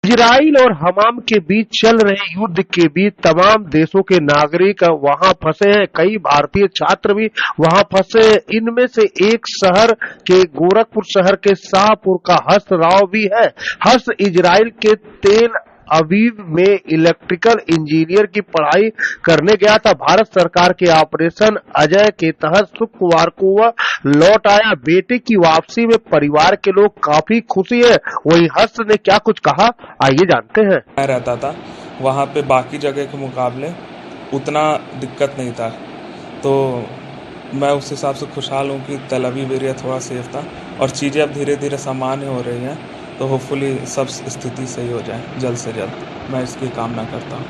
Israel और Hamas के बीच चल रहे युद्ध के बीच तमाम देशों के नागरिक वहां फंसे हैं। कई भारतीय छात्र भी वहां फंसे हैं। इनमें से एक शहर के गोरखपुर शहर के शाहपुर का हर्ष राव भी है। हर्ष इजराइल के तेल अवीव में इलेक्ट्रिकल इंजीनियर की पढ़ाई करने गया था। भारत सरकार के ऑपरेशन अजय के तहत शुक्रवार को वह लौट आया। बेटे की वापसी में परिवार के लोग काफी खुशी है। वहीं हर्ष ने क्या कुछ कहा, आइए जानते हैं। मैं रहता था वहाँ पे बाकी जगह के मुकाबले उतना दिक्कत नहीं था, तो मैं उस हिसाब से खुशहाल हूँ कि तेल अवीव एरिया थोड़ा सेफ था और चीज़ें अब धीरे धीरे सामान्य हो रही हैं, तो होपफुली सब स्थिति सही हो जाए जल्द से जल्द। मैं इसकी कामना करता हूँ।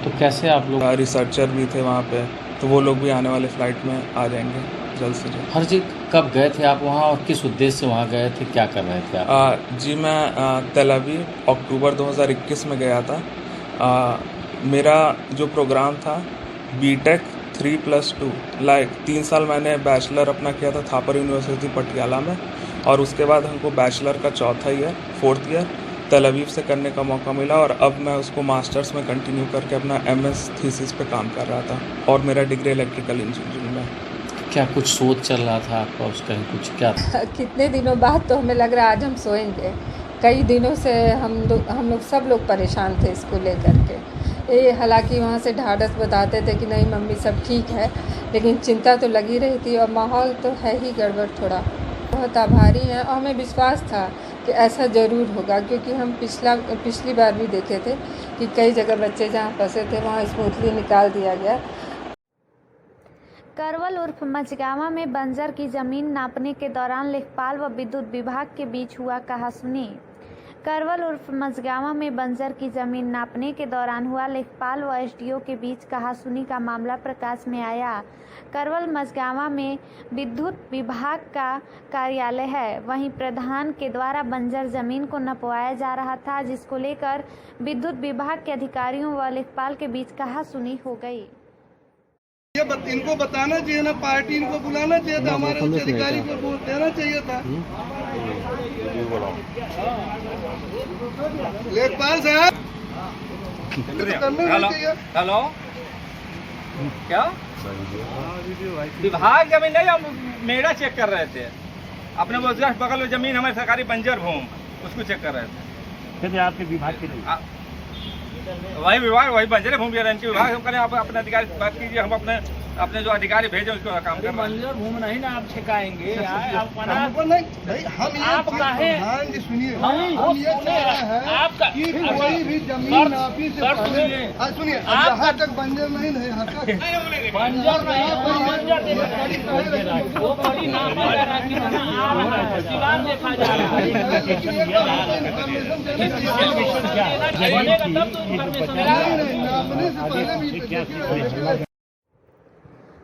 तो कैसे आप लोग रिसर्चर भी थे वहाँ पे, तो वो लोग भी आने वाले फ्लाइट में आ जाएंगे जल्द से जल्द। हर जी कब गए थे आप वहाँ और किस उद्देश्य से वहाँ गए थे, क्या कर रहे थे आप? जी मैं तेल अवीव अक्टूबर 2021 में गया था। मेरा जो प्रोग्राम था बीटेक 3+2 3 साल मैंने बैचलर अपना किया था थापर यूनिवर्सिटी पटियाला में, और उसके बाद हमको बैचलर का चौथा ईयर 4th ईयर तेल अवीव से करने का मौका मिला, और अब मैं उसको मास्टर्स में कंटिन्यू करके अपना MS थीसिस पे काम कर रहा था, और मेरा डिग्री इलेक्ट्रिकल इंजीनियरिंग में। क्या कुछ सोच चल रहा था आपका उसका, कुछ क्या कितने दिनों बाद तो हमें लग रहा है आज हम सोएंगे। कई दिनों से हम लोग सब लोग परेशान थे इसको लेकर के। हालांकि वहाँ से ढाढ़स बताते थे कि नहीं मम्मी सब ठीक है, लेकिन चिंता तो लगी रही थी और माहौल तो है ही गड़बड़ थोड़ा। बहुत आभारी हैं और हमें विश्वास था कि ऐसा ज़रूर होगा, क्योंकि हम पिछली बार भी देखे थे कि कई जगह बच्चे जहाँ फंसे थे वहाँ स्मूथली निकाल दिया गया। करवल उर्फ मझगावा में बंजर की जमीन नापने के दौरान लेखपाल व विद्युत विभाग के बीच हुआ कहासुनी। करवल उर्फ मझगावा में बंजर की जमीन नापने के दौरान हुआ लेखपाल व SDO के बीच कहासुनी का मामला प्रकाश में आया। करवल मझगावा में विद्युत विभाग का कार्यालय है, वहीं प्रधान के द्वारा बंजर जमीन को नपवाया जा रहा था, जिसको लेकर विद्युत विभाग के अधिकारियों व लेखपाल के बीच कहासुनी हो गई। ये इनको बताना चाहिए ना, पार्टी इनको बुलाना चाहिए था, हमारे उच्च अधिकारी को वोट देना चाहिए था। लेखपाल साहब हेलो क्या विभाग जमीन नहीं, हम मेरा चेक कर रहे थे अपने वो जस्ट बगल में जमीन हमारी सरकारी बंजर भूमि, उसको चेक कर रहे थे। फिर आपके विभाग के वही विभाग वही बंजर भूमि इनके विभाग हम करें। आप अपने अधिकारी से बात कीजिए, हम अपने जो अधिकारी भेजे उसको काम कर। बंजर भूमि नहीं ना आप ठेकाएंगे, हमको नहीं भाई, हम आप काहे सुनिए, हम ये आपका कोई भी जमीन नापी से सुनिए, यहाँ तक बंजर नहीं है, यहाँ तक बंजर नहीं, वो बड़ी नाम देखा जा रहा है।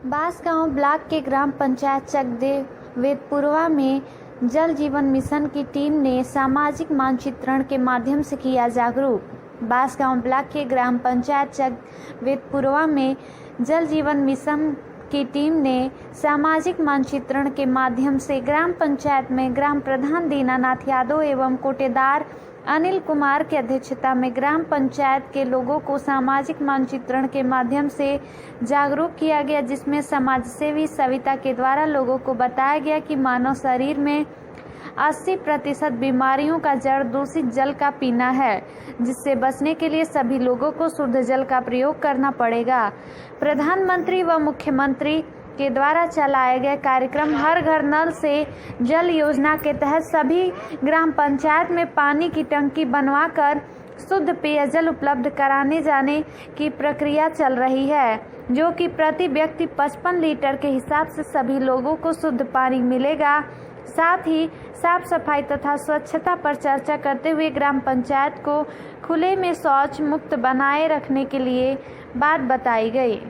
बांसगांव ब्लॉक के ग्राम पंचायत चकदेव वेदपुरवा में जल जीवन मिशन की टीम ने सामाजिक मानचित्रण के माध्यम से किया जागरूक। बांसगांव ब्लॉक के ग्राम पंचायत चकवेदपुरवा में जल जीवन मिशन की टीम ने सामाजिक मानचित्रण के माध्यम से ग्राम पंचायत में ग्राम प्रधान दीनानाथ यादव एवं कोटेदार अनिल कुमार की अध्यक्षता में ग्राम पंचायत के लोगों को सामाजिक मानचित्रण के माध्यम से जागरूक किया गया, जिसमें समाजसेवी सविता के द्वारा लोगों को बताया गया कि मानव शरीर में 80% बीमारियों का जड़ दूषित जल का पीना है, जिससे बचने के लिए सभी लोगों को शुद्ध जल का प्रयोग करना पड़ेगा। प्रधानमंत्री व मुख्यमंत्री के द्वारा चलाए गए कार्यक्रम हर घर नल से जल योजना के तहत सभी ग्राम पंचायत में पानी की टंकी बनवाकर शुद्ध पेयजल उपलब्ध कराने जाने की प्रक्रिया चल रही है, जो कि प्रति व्यक्ति 55 लीटर के हिसाब से सभी लोगों को शुद्ध पानी मिलेगा। साथ ही साफ सफाई तथा स्वच्छता पर चर्चा करते हुए ग्राम पंचायत को खुले में शौच मुक्त बनाए रखने के लिए बात बताई गई।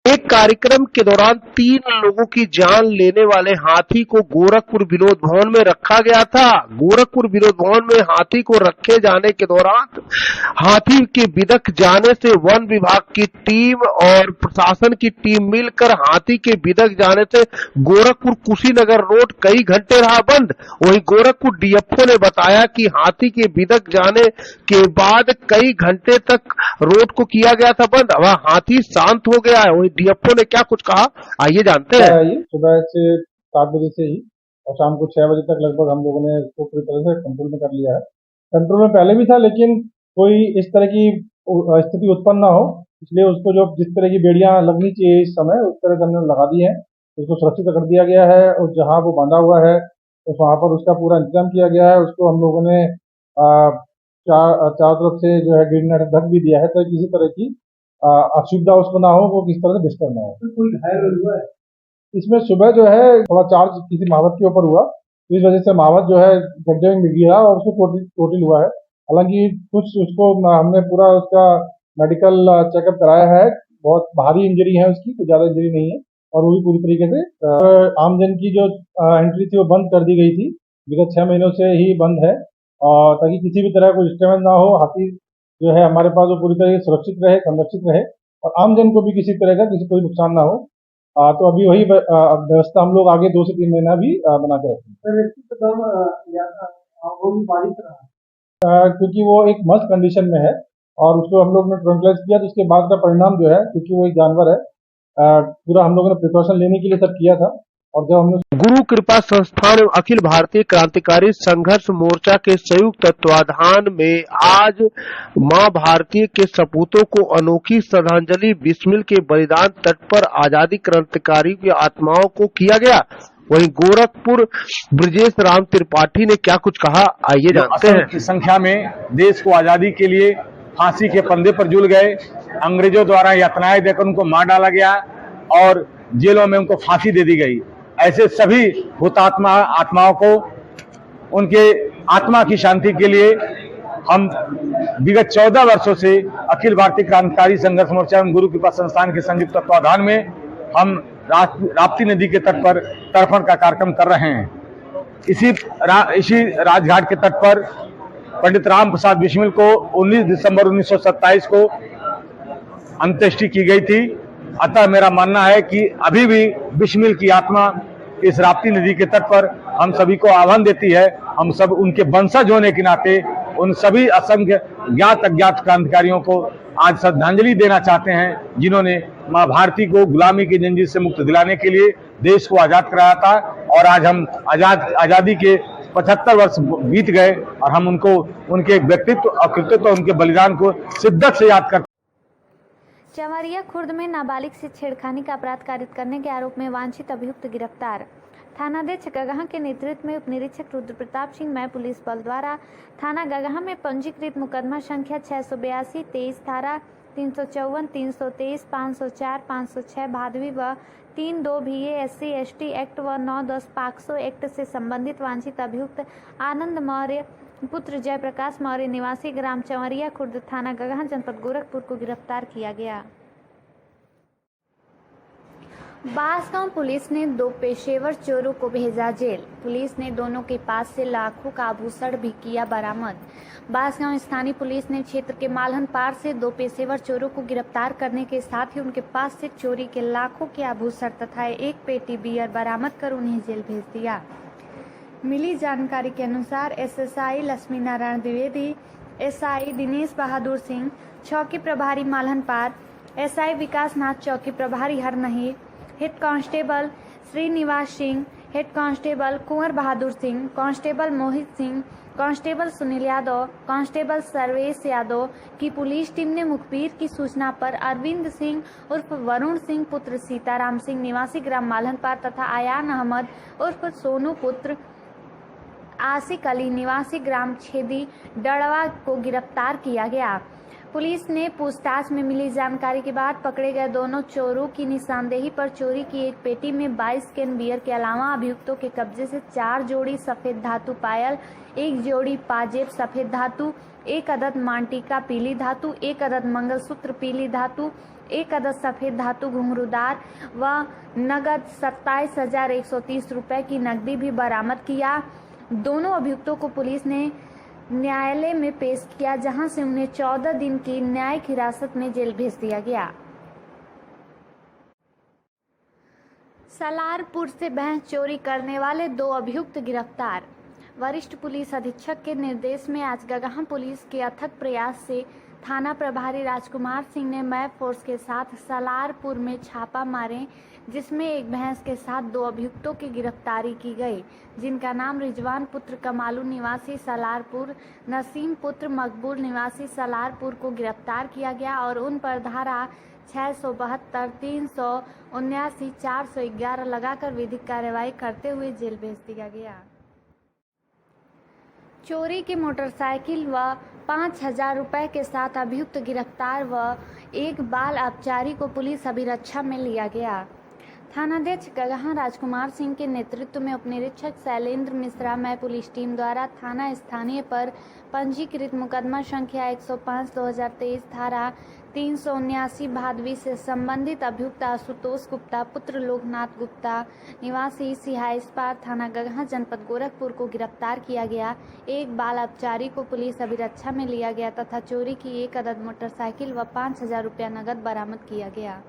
एक कार्यक्रम के दौरान 3 लोगों की जान लेने वाले हाथी को गोरखपुर विनोद भवन में रखा गया था। गोरखपुर विनोद भवन में हाथी को रखे जाने के दौरान हाथी के बिदक जाने से वन विभाग की टीम और प्रशासन की टीम मिलकर हाथी के बिदक जाने से गोरखपुर कुशीनगर रोड कई घंटे रहा बंद। वहीं गोरखपुर डीएफओ ने बताया कि हाथी के बिदक जाने के बाद कई घंटे तक रोड को किया गया था बंद। वह हाथी शांत हो गया है। वहीं डीएफओ ने क्या कुछ कहा, आइए जानते हैं। सुबह से 7 बजे से ही और शाम को 6 बजे तक लगभग हम लोगों ने इसको पूरी तरह से कंट्रोल में कर लिया है। कंट्रोल में पहले भी था, लेकिन कोई इस तरह की स्थिति उत्पन्न ना हो, इसलिए उसको जो जिस तरह की बेड़ियां लगनी चाहिए इस समय उस तरह से हमने लगा दी है। उसको सुरक्षित कर दिया गया है और जहां वो बांधा हुआ है तो वहां पर उसका पूरा इंतजाम किया गया है। उसको हम लोगों ने चारों तरफ से जो है ग्रीन नेट ढक भी दिया है, तो किसी तरह की असुविधा उसको ना हो, वो किसी तरह से डिस्टर्ब ना हो। कोई घायल हुआ है इसमें? सुबह जो है थोड़ा चार्ज किसी महावत के ऊपर हुआ, इस वजह से महावत जो है गड्ढे में गिरा और उसको टोटल हुआ है। हालांकि कुछ उसको हमने पूरा उसका मेडिकल चेकअप कराया है। बहुत भारी इंजरी है उसकी, कोई ज्यादा इंजरी नहीं है और वो भी पूरी तरीके से आमजन की जो एंट्री थी वो बंद कर दी गई थी। विगत 6 महीनों से ही बंद है और ताकि किसी भी तरह कोई डिस्टर्बेंस ना हो, हाथी जो है हमारे पास वो पूरी तरह से सुरक्षित रहे, संरक्षित रहे और आमजन को भी किसी तरह का कोई नुकसान ना हो। तो अभी वही व्यवस्था हम लोग आगे 2 से 3 महीना भी बना के रखेंगे, क्योंकि वो एक मस्त कंडीशन में है और उसको हम लोग ने ट्रैंक्लाइज किया। तो उसके बाद का परिणाम जो है, क्योंकि वो एक जानवर है, पूरा हम लोगों ने प्रिकॉशन लेने के लिए सब किया था। और जब हमने गुरु कृपा संस्थान एवं अखिल भारतीय क्रांतिकारी संघर्ष मोर्चा के संयुक्त तत्वाधान में आज मां भारती के सपूतों को अनोखी श्रद्धांजलि बिस्मिल के बलिदान तट पर आजादी क्रांतिकारी की आत्माओं को किया गया। वहीं गोरखपुर ब्रजेश राम त्रिपाठी ने क्या कुछ कहा, आइए जानते हैं। की संख्या में देश को आजादी के लिए फांसी के फंदे पर झूल गए, अंग्रेजों द्वारा यातनाएं देकर उनको मार डाला गया और जेलों में उनको फांसी दे दी गई। ऐसे सभी हुतात्मा आत्माओं को उनके आत्मा की शांति के लिए हम विगत 14 वर्षों से अखिल भारतीय क्रांतिकारी संघर्ष मोर्चा एवं गुरु कृपा संस्थान के संयुक्त तत्वाधान में हम राप्ती नदी के तट पर तर्पण का कार्यक्रम कर रहे हैं। इसी राजघाट के तट पर पंडित राम प्रसाद बिस्मिल को 19 दिसंबर 1927 को अंत्येष्टि की गई थी। अतः मेरा मानना है कि अभी भी बिस्मिल की आत्मा इस राप्ती नदी के तट पर हम सभी को आह्वान देती है। हम सब उनके वंशज होने के नाते उन सभी असंख्य ज्ञात अज्ञात क्रांतिकारियों को आज श्रद्धांजलि देना चाहते हैं, जिन्होंने मां भारती को गुलामी की जंजीर से मुक्त दिलाने के लिए देश को आजाद कराया था। और आज हम आजादी के 75 वर्ष बीत गए और हम उनको उनके व्यक्तित्व और कृतित्व, उनके बलिदान को शिद्दत से याद करते। चवरिया खुर्द में नाबालिग से छेड़खानी का अपराध कारित करने के आरोप में वांछित अभियुक्त गिरफ्तार। थानाध्यक्ष गगहा के नेतृत्व में उप निरीक्षक रुद्र प्रताप सिंह मय पुलिस बल द्वारा थाना गगहा में पंजीकृत मुकदमा संख्या 682 23 धारा 354 323 504 506 भादवी व 32 BA SC/ST एक्ट व 9-10 पाक्सो एक्ट से संबंधित वांछित अभियुक्त आनंद मौर्य पुत्र जयप्रकाश मौर्य निवासी ग्राम चवरिया खुर्द थाना गगहा जनपद गोरखपुर को गिरफ्तार किया गया। बांसगांव पुलिस ने 2 पेशेवर चोरों को भेजा जेल। पुलिस ने दोनों के पास से लाखों का आभूषण भी किया बरामद। बांसगांव स्थानीय पुलिस ने क्षेत्र के मालहन पार से 2 पेशेवर चोरों को गिरफ्तार करने के साथ ही उनके पास से चोरी के लाखों के आभूषण तथा 1 पेटी बियर बरामद कर उन्हें जेल भेज दिया। मिली जानकारी के अनुसार SSI लक्ष्मी नारायण द्विवेदी, SI दिनेश बहादुर सिंह, चौकी प्रभारी मालहन पार, SI विकास नाथ चौकी प्रभारी Harnahi, head constable Shrinivas Singh, head constable Kunwar Bahadur Singh, constable Mohit Singh, constable Sunil Yadav, constable Sarvesh Yadav की पुलिस टीम ने मुखबिर की सूचना पर अरविंद सिंह उर्फ वरुण सिंह पुत्र सीताराम सिंह निवासी ग्राम मालहनपार तथा आयान अहमद उर्फ सोनू पुत्र आसिक अली निवासी ग्राम छेदी डड़वा को गिरफ्तार किया गया। पुलिस ने पूछताछ में मिली जानकारी के बाद पकड़े गए दोनों चोरों की निशानदेही पर चोरी की एक पेटी में 22 कैन बियर के अलावा अभियुक्तों के कब्जे से 4 जोड़ी सफेद धातु पायल, 1 जोड़ी पाजेब सफेद धातु, 1 अदद मांटिका पीली धातु, 1 अदद मंगलसूत्र पीली धातु, 1 अदद सफेद धातु घुंघरूदार व नगद 27,130 रुपए की नकदी भी बरामद किया। दोनों अभियुक्तों को पुलिस ने न्यायालय में पेश किया, जहां से उन्हें 14 दिन की न्यायिक हिरासत में जेल भेज दिया गया। सलारपुर से भैंस चोरी करने वाले 2 अभियुक्त गिरफ्तार। वरिष्ठ पुलिस अधीक्षक के निर्देश में आज गगहा पुलिस के अथक प्रयास से थाना प्रभारी राजकुमार सिंह ने मैप फोर्स के साथ सलारपुर में छापा मारे, जिसमें एक भैंस के साथ 2 अभियुक्तों की गिरफ्तारी की गई, जिनका नाम रिजवान पुत्र कमालू निवासी सलारपुर, नसीम पुत्र मकबूल निवासी सलारपुर को गिरफ्तार किया गया और उन पर धारा 672, 379, 411 लगाकर विधिक कार्रवाई करते हुए जेल भेज दिया गया। चोरी की मोटरसाइकिल व 5,000 रुपए के साथ अभियुक्त गिरफ्तार व एक बाल अपचारी को पुलिस अभिरक्षा में लिया गया। थानाध्यक्ष गगहा राजकुमार सिंह के नेतृत्व में उपनिरीक्षक शैलेंद्र मिश्रा में पुलिस टीम द्वारा थाना स्थानीय पर पंजीकृत मुकदमा संख्या 105/2023 धारा 379 भादवी से संबंधित अभियुक्त आशुतोष गुप्ता पुत्र लोकनाथ गुप्ता निवासी सिहाइसपार थाना गगहा जनपद गोरखपुर को गिरफ्तार किया गया। एक बाल अपचारी को पुलिस अभिरक्षा में लिया गया तथा चोरी की 1 अदद मोटरसाइकिल व 5,000 रुपया नकद बरामद किया गया।